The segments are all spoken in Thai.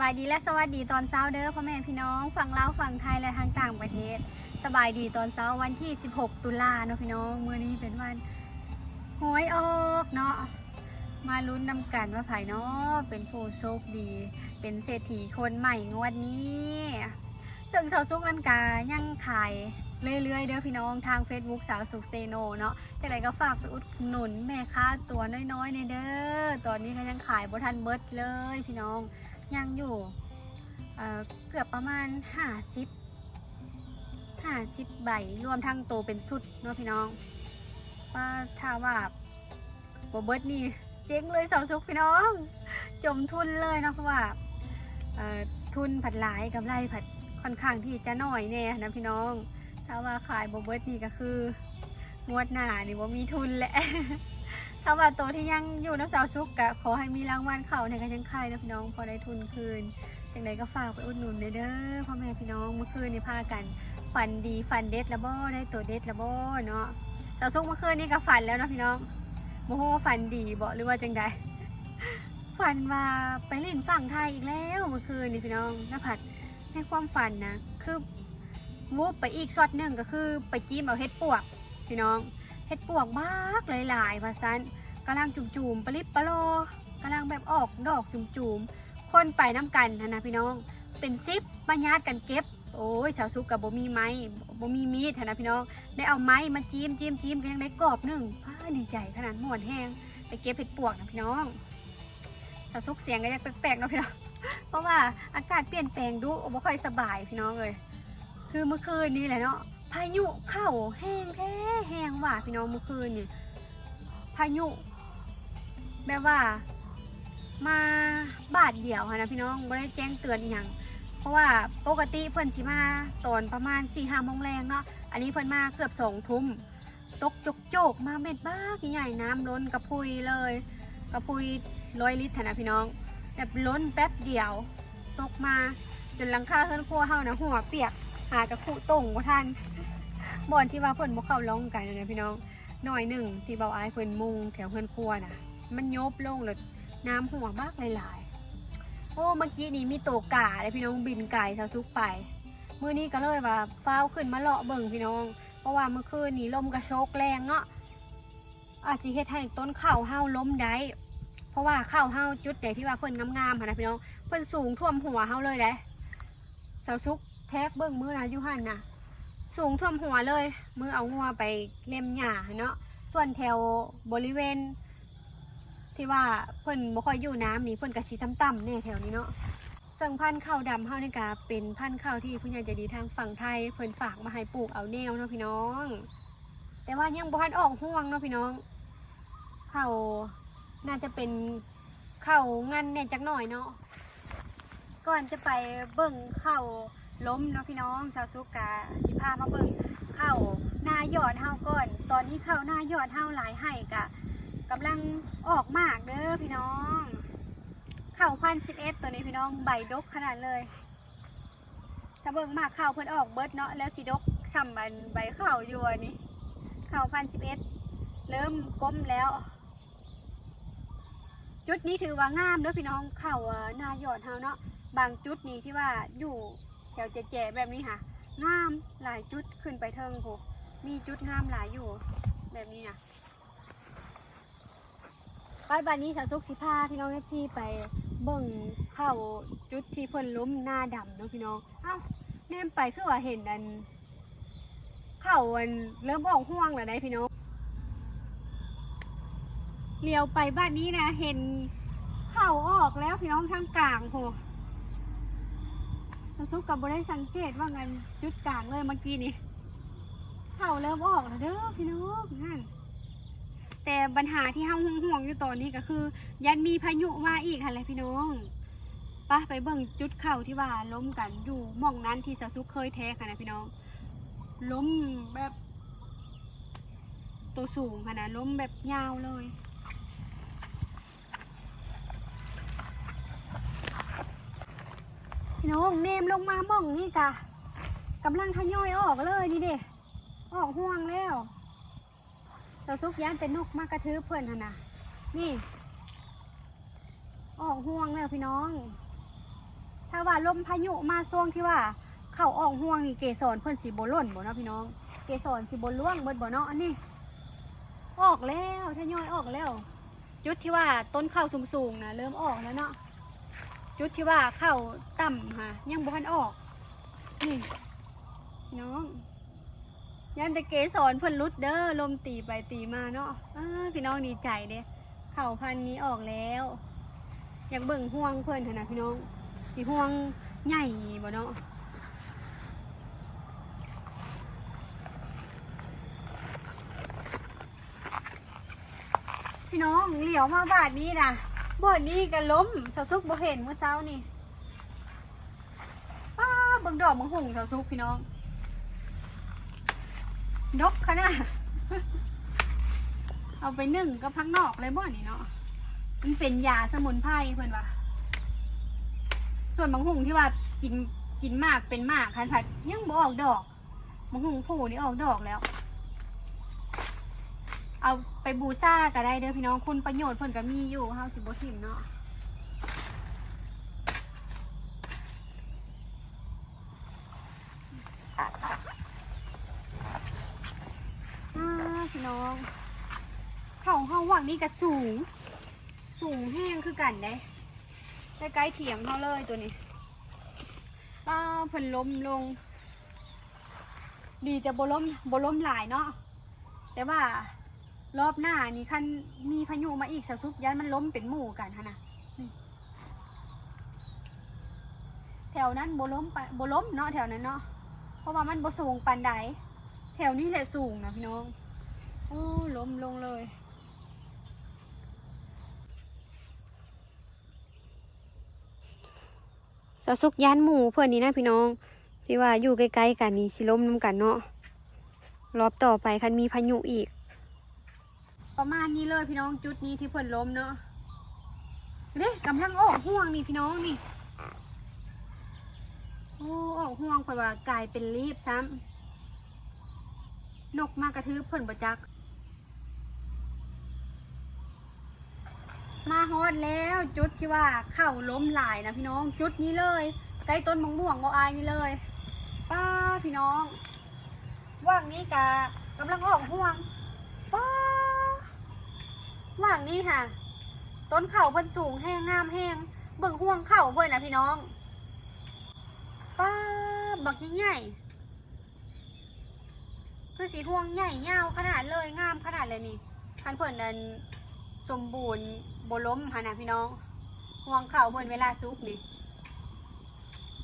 บายดีและสวัสดีตอนเช้าเด้อพ่อแม่พี่น้องฝั่งลาวฝั่งไทยและทางต่างประเทศสบายดีตอนเช้าวันที่16ตุลาเนาะพี่น้องมื้อนี้เป็นวันหวยออกเนาะมาลุ้นนำกันว่าไผเนาะเป็นผู้โชคดีเป็นเศรษฐีคนใหม่งวดนี้ซึ่งสาวสุกนันกายังขายเรื่อยๆเด้อพี่น้องทาง Facebook สาวสุกเซโนเนาะแต่ไหนก็ฝากไปอุดหนุนแม่ค้าตัวน้อยๆในเด้อตอนนี้ก็ยังขายบ่ทันเบิดเลยพี่น้องยังอยู่เกือบประมาณ50ใบรวมทั้งโตเป็นสุดเนาะพี่น้องว่าถ้าว่าบ่เบิดนี่เจ๊งเลยสาวสุกพี่น้องจมทุนเลยเนาะเพราะว่าทุนผัดหลายกำไรผัดค่อนข้างที่จะน้อยแน่นะพี่น้องถ้าว่าขายบ่เบิดนี่ก็คืองวดหน้านี่บ่มีทุนแหละ ถ้าว่าตัวที่ยังอยู่น้ำสาวซุกก็ขอให้มีรางวัลเขาในการยังขายนะพี่น้องพอได้ทุนคืนจังใดก็ฝากไปอุดหนุนเด้อพ่อแม่พี่น้องเมื่อคืนนี่พากันฝันดีฝันเด็ดละบ่ได้ตัวเด็ดละบ่เนาะสาวซุกเมื่อคืนนี่ก็ฝันแล้วนะพี่น้องโมโหฝันดีบ่หรือว่าจังใด ฝันว่าไปเล่นฝั่งไทยอีกแล้วเมื่อคืนนี่พี่น้องน้าผัดในความฝันนะคือวูบไปอีกช็อตหนึ่งก็คือไปจิ้มเอาเห็ดปวกพี่น้องเห็ดปวกมากหลายๆว่าซันกำลังจุ่มๆปลิบปะโลกำลังแบบออกดอกจุ่มๆคนไปน้ำกันนะพี่น้องเป็น10มาญาติกันเก็บโอ้ยสาวซุกกับบ่มีไม้บ่มีมีดนะพี่น้องได้เอาไม้มาจิ้มก็ยังได้กรอบหนึ่งดีใจขนาดม่วนแห้งไปเก็บเห็ดปวกนะพี่น้องสาวซุกเสียงก็ยังแปลกๆเนาะพี่น้องเพราะว่าอากาศเปลี่ยนแปลงดูบ่ค่อยสบายพี่น้องเลยคือเมื่อคืนนี้แหละเนาะพายุเข้าแห้งแท้แห้งว่ะพี่น้องเมื่อคืนนี่พายุแบบว่ามาบาดเดียวนะพี่น้องไม่ได้แจ้งเตือนอย่างเพราะว่าปกติเพิ่นสิมาตอนประมาณ4-5 โมงแรงเนาะอันนี้เพิ่นมาเกือบ2 ทุ่มตกโจกมาเม็ดบ้าใหญ่น้ำล้นกระพุยเลยกระพุย100 ลิตรนะพี่น้องแบบล้นแป๊บเดียวตกมาจนหลังคาเฮือนครัวเฮานะหัวเปียกหากระคุต่งบ่ทันบ่อนที่ว่าเพิ่นบ่เข้าร้องกันนะพี่น้องหน่อยหนึ่งที่เบาอ้ายเพิ่นมุงแถวเฮือนครัวน่ะมันยบลงเลยน้ำหัวมากหลายๆโอ้เมื่อกี้นี้มีโตกาเลยพี่น้องบินไก่สาวซุกไปมื้อนี้ก็เลยว่าฟ้าวขึ้นมาเลาะเบิ่งพี่น้องเพราะว่าเมื่อคืนนี้ลมกระโชกแรงเนาะอาจสิเฮ็ดให้ต้นข้าวเฮาล้มได้เพราะว่าข้าวเฮาจุดใหญ่ที่ว่าเพิ่นงามๆนะพี่น้องเพิ่นสูงท่วมหัวเฮาเลยเด้สาวซุกแท็กเบิ่งมือนะอยู่หั่นน่ะสูงท่วมหัวเลยมือเอางัวไปเล็มหญ้าเนาะส่วนแถวบริเวณที่ว่าเพิ่นบ่ค่อยอยู่น้ำนี่เพิ่นก็สิต่ำๆแน่แถวนี้เนาะซึ่งพันธุ์ข้าวดำเฮานี่ก็เป็นพันธุ์ข้าวที่ผู้ใหญ่ใจดีทางฝั่งไทยเพิ่นฝากมาให้ปลูกเอาแนวเนาะพี่น้องแต่ว่ายังบ่ทันออกห่วงเนาะพี่น้องข้าวน่าจะเป็นข้าวงันแน่จักหน่อยเนาะก่อนจะไปเบิ่งข้าวล้มเนาะพี่น้องชาวซุกกะสิพามาเบิ่งข้าวหน้ายอดเฮาก่อนตอนนี้ข้าวหน้ายอดเฮาหลายให้กะกำลังออกมากเด้อพี่น้องข้าว1,011ตัวนี้พี่น้องใบดกขนาดเลยถ้าเบิ่งมากข้าวเพิ่นออกเบิดเนาะแล้วสิดกช่ำใบข้าวอยู่อันนี้ข้าว1,011เริ่มก้มแล้วจุดนี้ถือว่างามเด้อพี่น้องข้าวหน้ายอดเฮาเนาะบางจุดนี้ที่ว่าอยู่แถวแจ๋ๆแบบนี้ค่ะงามหลายจุดขึ้นไปเทิงโหมีจุดงามหลายอยู่แบบนี้นะไปบ้านนี้สาวซุกสิพาพี่น้องพี่ไปเบิ่งเข้าจุดที่เพิ่นล้มหน้าดำเนาะพี่น้องเอ้าแนมไปคือว่าเห็นอันเข้าอันเริ่มออกห่วงแล้วได้พี่น้องเลี้ยวไปบ้านนี้นะเห็นเข้าออกแล้วพี่น้องทางกลางโหซุกกับบได้สังเกตว่างันจุดกลางเลยเมื่อกี้นี่เข้าเริ่มออกแล้วเด้อพี่น้องนั่นแต่ปัญหาที่เฮาห่วงอยู่ตอนนี้ก็คือยันมีพายุมาอีกค่ะเลยพี่น้องไปเบิ่งจุดเข่าที่ว่าล้มกันอยู่หม่องนั้นที่สาวซุกเคยแท้ค่ะนะพี่น้องล้มแบบตัวสูงค่ะนะล้มแบบยาวเลยพี่น้องเนมลงมาม่องนี่จ้ะกำลังทยอยออกเลยนี่เด้ออกห่วงแล้วสาวซุกย่านเป็นนกมากระทืบเพื่อนนะ นี่ออกห่วงแล้วพี่น้อง ถ้าว่าลมพายุมาช่วงที่ว่าเข้าออกห่วงนี่เกสรเพิ่นสิบ่ล่นบ่เนาะพี่น้องเกสรสิบ่ร่วงเบิดบ่เนาะอันนี้ออกแล้วทยอยออกแล้วจุดที่ว่าต้นข้าวสูงๆนะเริ่มออกแล้วเนาะจุดที่ว่าข้าวต่ำค่ะยังบ่ทันออกนี่น้องยันแต่เกสรเพิ่นรุดเด้อลมตีไปตีมาเนาะพี่น้องดีใจเด้ข้าวพันธุ์นี้ออกแล้วอยากเบิ่งห่วงเพิ่นเถอะนะพี่น้องสีห่วงใหญ่บ่เนาะพี่น้องเหลียวมาบาดนี้นะบ่อนี้ก็ล้มเสาซุกบ่เห็นเมื่อเช้านี่ป้าเบิ่งดอกมังหุ่งเสาซุกพี่น้องนกขนาด เอาไปนึ่งกับพักนอกเลยบ่อนี่เนาะมันเป็นยาสมุนไพรเพื่อนว่าส่วนมังหุ่งที่ว่ากินมากเป็นมากคันผัดยังบ่ออกดอกมังหุ่งผู้นี่ออกดอกแล้วเอาไปบูชาก็ได้เด้อพี่น้องคุณประโยชน์เพิ่นก็มีอยู่เฮาสิบ่ทิ่มเนาะพี่น้องเขาเฮาหวังนี่ก็สูงแห้งคือกันได้ใกล้ๆเถียงเฮาเลยตัวนี้เพิ่นล้มลงดีจะบ่ล้มหลายเนาะแต่ว่ารอบหน้านี่คันมีพายุมาอีกสะซุกยันมันล้มเป็นหมู่กันฮะนะแถวนั้นบ่ล้มเนาะแถวนั้นเนาะเพราะว่ามันบ่สูงปานใดแถวนี้แหละสูงนะพี่น้องโอ้ล้มลงเลยสะซุกยันหมู่เพื่อนนี้นะพี่น้องที่ว่าอยู่ใกล้ๆกันนี่สิล้มน้ำกันเนาะรอบต่อไปคันมีพายุอีกประมาณนี้เลยพี่น้องจุดนี้ที่เพิ่นล้มเนาะเด้กำลังออกห่วงนี่พี่น้องนี่โอ้ออกห่วงเพิ่นว่ากลายเป็นรีบซ้ำนกมากระทืบเพิ่นบ่จักมาฮอดแล้วจุดที่ว่าเข้าล้มหลายนะพี่น้องจุดนี้เลยใกล้ต้นมะม่วงอายนี่เลยป้าพี่น้องว่างนี้กำลังออกห่วงป้าว่างนี้ค่ะต้นเข่าเพิ่นสูงแห้งงามแห้งเบิ่งห่วงเข่าเพิ่นนะพี่น้องป้าบักใหญ่คือสีห่วงใหญ่ยาวขนาดเลยงามขนาดเลยนี่คันเพิ่นนั้นสมบูรณ์บ่ล้มค่ะนะพี่น้องห่วงเข่าเพิ่นเวลาซุกนี่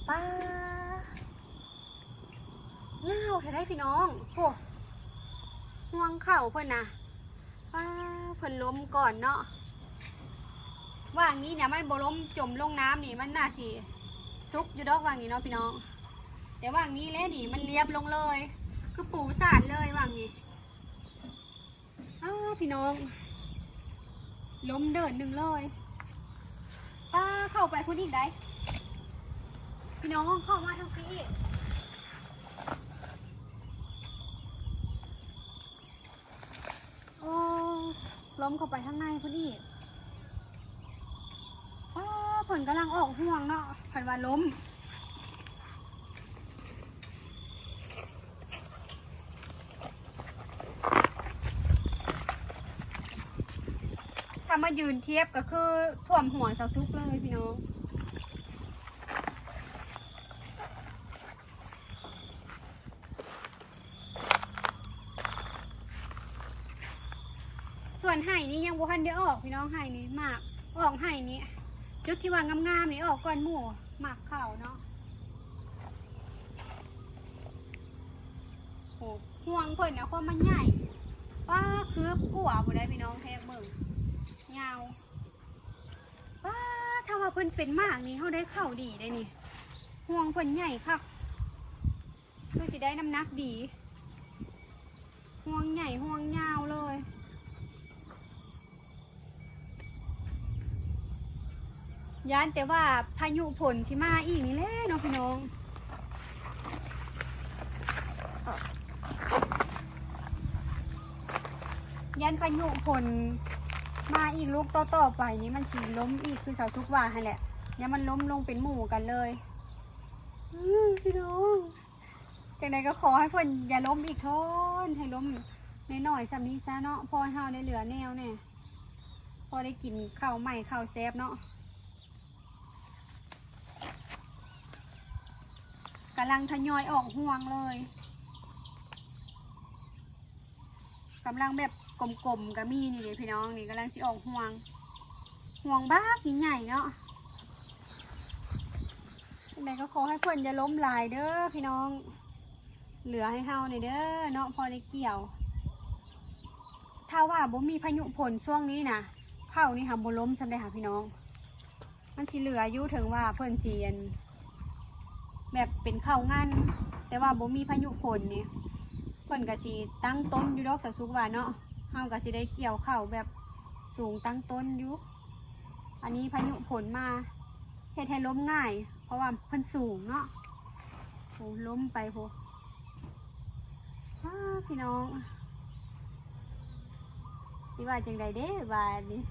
ป้ายาวแท้ได้พี่น้องโอ้ห่วงเข่าเพิ่นนะป้าเพิ่นล้มก่อนเนาะว่างนี้เนี่ยมันบ่ล้มจมลงน้ำนี่มันน่าสิซุกอยู่ดอกว่างนี้เนาะพี่น้องแต่ว่างนี้แล้วนี่มันเรียบลงเลยคือปูสาดเลยว่างนี้พี่น้องล้มเดินหนึ่งเลยป้าเข้าไปพูดอีกได้พี่น้องเข้ามาทางนี้โอ้ล้มเข้าไปข้างในพูดอีกผลกำลังออกห่วงเนาะผันว่าล้มถ้ามายืนเทียบก็คือท่วมหัวเสาซุกเลยพี่น้องส่วนไห่นี้ยังบ่ทันได้ออกพี่น้องไห่นี้มากออกไห่นี้จุดที่ว่างามๆนี่ออกก่อนหมู่หมักเข่าเนาะโอ้ห่วงเพิ่นนะความมันใหญ่ป้าคืบกัวบ่ได้พี่น้องแทบเบิ่งยาวป้าถ้าว่าเพิ่นเป็นมากนี่เขาได้เข่าดีได้นี่ห่วงเพิ่นใหญ่ค่ะคือสิได้น้ำหนักดีห่วงใหญ่ห่วงยาวเลยย้านแต่ว่าพายุฝนที่มาอีกนี่แหละเนาะพี่น้องย้านพายุฝนมาอีกลูกต่อไปนี่มันสีล้มอีกคือเสาทุกว่าให้แหละ อย่ามันล้มลงเป็นหมู่กันเลยพี่น้องจากไหนก็ขอให้เพิ่นอย่าล้มอีกทนให้ล้มน้อยๆซ้ำนี้ซะเนาะพอเฮาได้เหลือแนวเนี่ยพอได้กินข้าวใหม่ข้าวแซ่บเนาะกำลังทยอยออกห่วงเลยกำลังแบบกลมๆก็มีนี่เลยพี่น้องนี่กำลังสิออกห่วงบ้าใหญ่เนาะไหนก็ขอให้เพิ่นอย่าล้มหลายเด้อพี่น้องเหลือให้เฮาหน่อยเด้อเนาะพอได้เกี่ยวถ้าว่าบ่มีพายุฝนช่วงนี้นะข้าวนี่ค่ะบ่ล้มซำได้ค่ะพี่น้องมันสิเหลืออยู่ถึงว่าเพิ่นสิแบบเป็นข้าวงานแต่ว่าบ่มีพายุฝนนี่เพิ่นก็สิตั้งต้นอยู่ดอกสักสุกว่าเนาะเฮาก็สิได้เกี่ยวข้าวแบบสูงตั้งต้นอยู่อันนี้พายุฝนมาเฮ็ดให้ล้มง่ายเพราะว่าเพิ่นสูงเนาะโอ้ล้มไปโหพี่น้องสิว่าจังใดเด้บาดนี้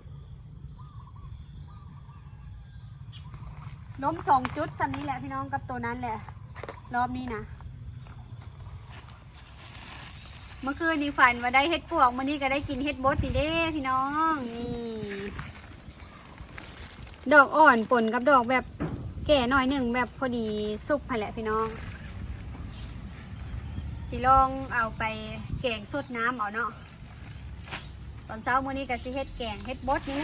ล้ม2 จุดซ้ำนี้แหละพี่น้องกับตัวนั้นแหละรอบนี้นะเมื่อคืนนี้ฝันว่าได้เฮ็ดปวกมื้อนี้ก็ได้กินเฮ็ดบดนี่เด้พี่น้องนี่ดอกอ่อนปนกับดอกแบบแก่หน่อยหนึ่งแบบพอดีสุกไปแหละพี่น้องสิลองเอาไปแกงสดน้ำเอาเนาะตอนเช้ามื้อนี้ก็สิเฮ็ดแกงเฮ็ดบดนี่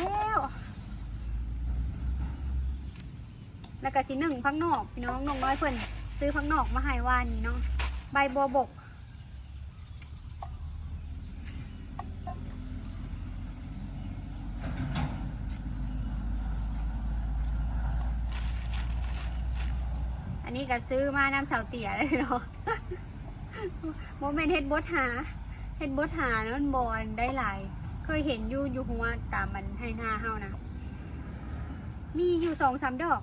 แล้วก็สินึ่งพักนอกพี่น้องน้องน้อยเพิ่นซื้อพักนอกมาให้วานนี้เนาะใบบัวบกอันนี้ก็ซื้อมาน้ำเสาเตี่ยเลยเนาะโมเมนต์เฮ็ดบดหานะมันบอลได้หลายเคยเห็นอยู่หัวตามมันให้หน้าเฮานะมีอยู่2-3 ดอก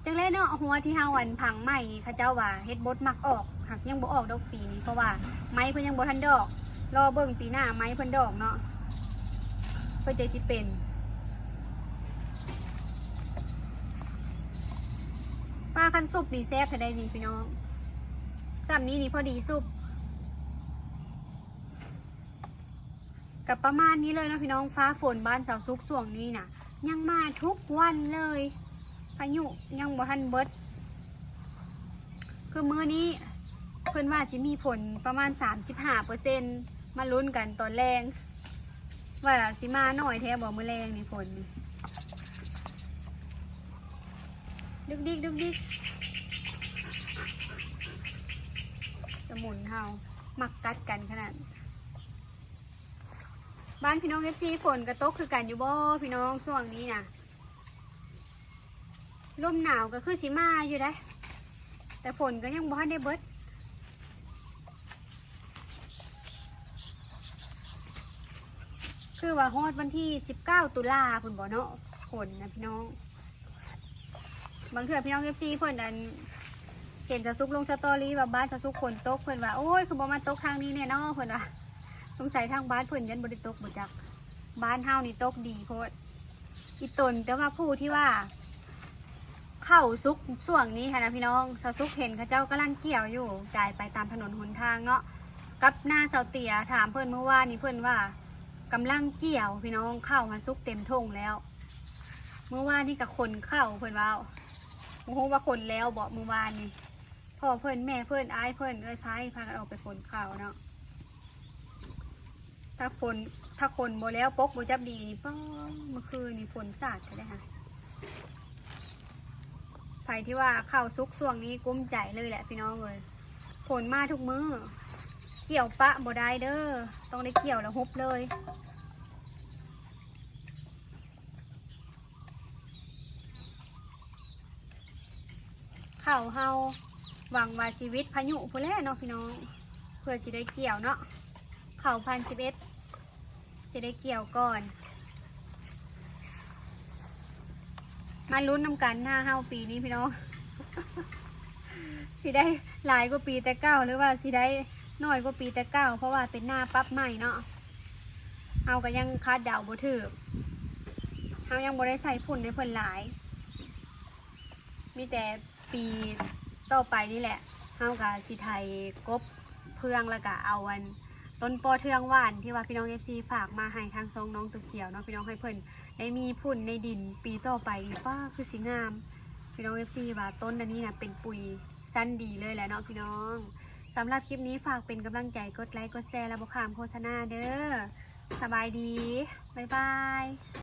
จังเลยเนาะหัวที่เฮาวันพังใหม่เขาเจ้าว่าเฮ็ดบดมักออกหักยังบ่ออกดอกปีนี้เพราะว่าไม้เพิ่นยังบ่ทันดอกรอเบิ่งปีหน้าไม้เพิ่นดอกเนาะเพิ่นจะสิเป็นปลาคันซุปนี่แซ่บได้ดีพี่น้องซ้ำนี้นี่พอดีซุปกับประมาณนี้เลยนะพี่น้องฟ้าฝนบ้านเสาซุกส่วงนี้นะยังมาทุกวันเลยพายุยังบ่ทันเบิดคือมื้อนี้เพิ่นว่าจะมีผลประมาณ 35%มาลุ้นกันตอนแรงว่าสิมาหน่อยแท้บ่มื้อแรงนี่ฝนดึกดิกสมุนเฮามักกัดกันขนาดบ้านพี่น้องFCฝนกระตกคือกันอยู่บ่พี่น้องช่วงนี้นะลมหนาวก็คือสิมาอยู่ได้แต่ฝนก็ยังบ่ทันได้เบิดคือว่าฮอดวันที่19 ตุลาพุ่นบ่เนาะฝนนะพี่น้องบางเทื่อพี่น้องFCเพิ่นอันเห็นจะซุกลงสตอรี่ว่าบ้านจะซุกฝนตกเพิ่นว่าโอ้ยคือบ่มาตกทางนี้แน่เนาะเพิ่นว่าสงสัยทางบ้านเพิ่นยันบ่ได้ตกบ่จักบ้านเฮานี่ตกดีโพดอีตนแต่ว่าผู้ที่ว่าเข้าซุกช่วงนี้ค่ะนะพี่น้องเสาซุกเห็นเขาเจ้ากำลังเกี่ยวอยู่จ่ายไปตามถนนหนทางเนาะกับหน้าเสาเตี่ยถามเพิ่นเมื่อวานนี้เพิ่นว่ากำลังเกี่ยวพี่น้องเข้ามาซุกเต็มทงแล้วเมื่อวานนี่กับคนเข้าเพิ่นว่าโอ้โหว่าคนแล้วบอกเมื่อวานนี่พ่อเพิ่นแม่เพิ่นอ้ายเพิ่นเอ้ยพายพากันออกไปคนเข้าเนาะถ้าคนโบแล้วปกโบจับดีนี่ป้อเมื่อคืนนี่ฝนสาดใช่ไหมคะไผที่ว่าเข้าซุกช่วงนี้กุ้มใจเลยแหละพี่น้องเลยฝนมาทุกมื้อเกี่ยวปะโบได้เด้อต้องได้เกี่ยวแล้วฮุบเลยข้าวเฮาหวังว่าชีวิตพายุพุ่นแหละเนาะพี่น้องเพื่อจะได้เกี่ยวเนาะข้าว1,011จะได้เกี่ยวก่อนมาลุ้นน้ำกันหน้าเฮาปีนี้พี่น้องสิได้หลายกว่าปีแต่เก้าหรือว่าสิได้น้อยกว่าปีแต่เก้าเพราะว่าเป็นหน้าปั๊บใหม่เนาะเฮาก็ยังคาดเดาบ่ถูกเฮายังบ่ได้ใส่ฝุ่นในเพิ่นหลาย มีแต่ปีต่อไปนี่แหละเฮากับสิไทยกบเพื่องแล้วก็เอาวันต้นปอเทืองหวานที่ว่าพี่น้อง FC ฝากมาให้ทางซองน้องตัวเขียวเนาะพี่น้องให้เพิ่นได้มีพุ่นในดินปีต่อไปป้าคือสิงามพี่น้อง FC ว่าต้นอันนี้นะเป็นปุ๋ยสั้นดีเลยแหละเนาะพี่น้องสำหรับคลิปนี้ฝากเป็นกำลังใจกดไลค์กดแชร์และบ่ข้ามโฆษณาเด้อสบายดีบ๊ายบาย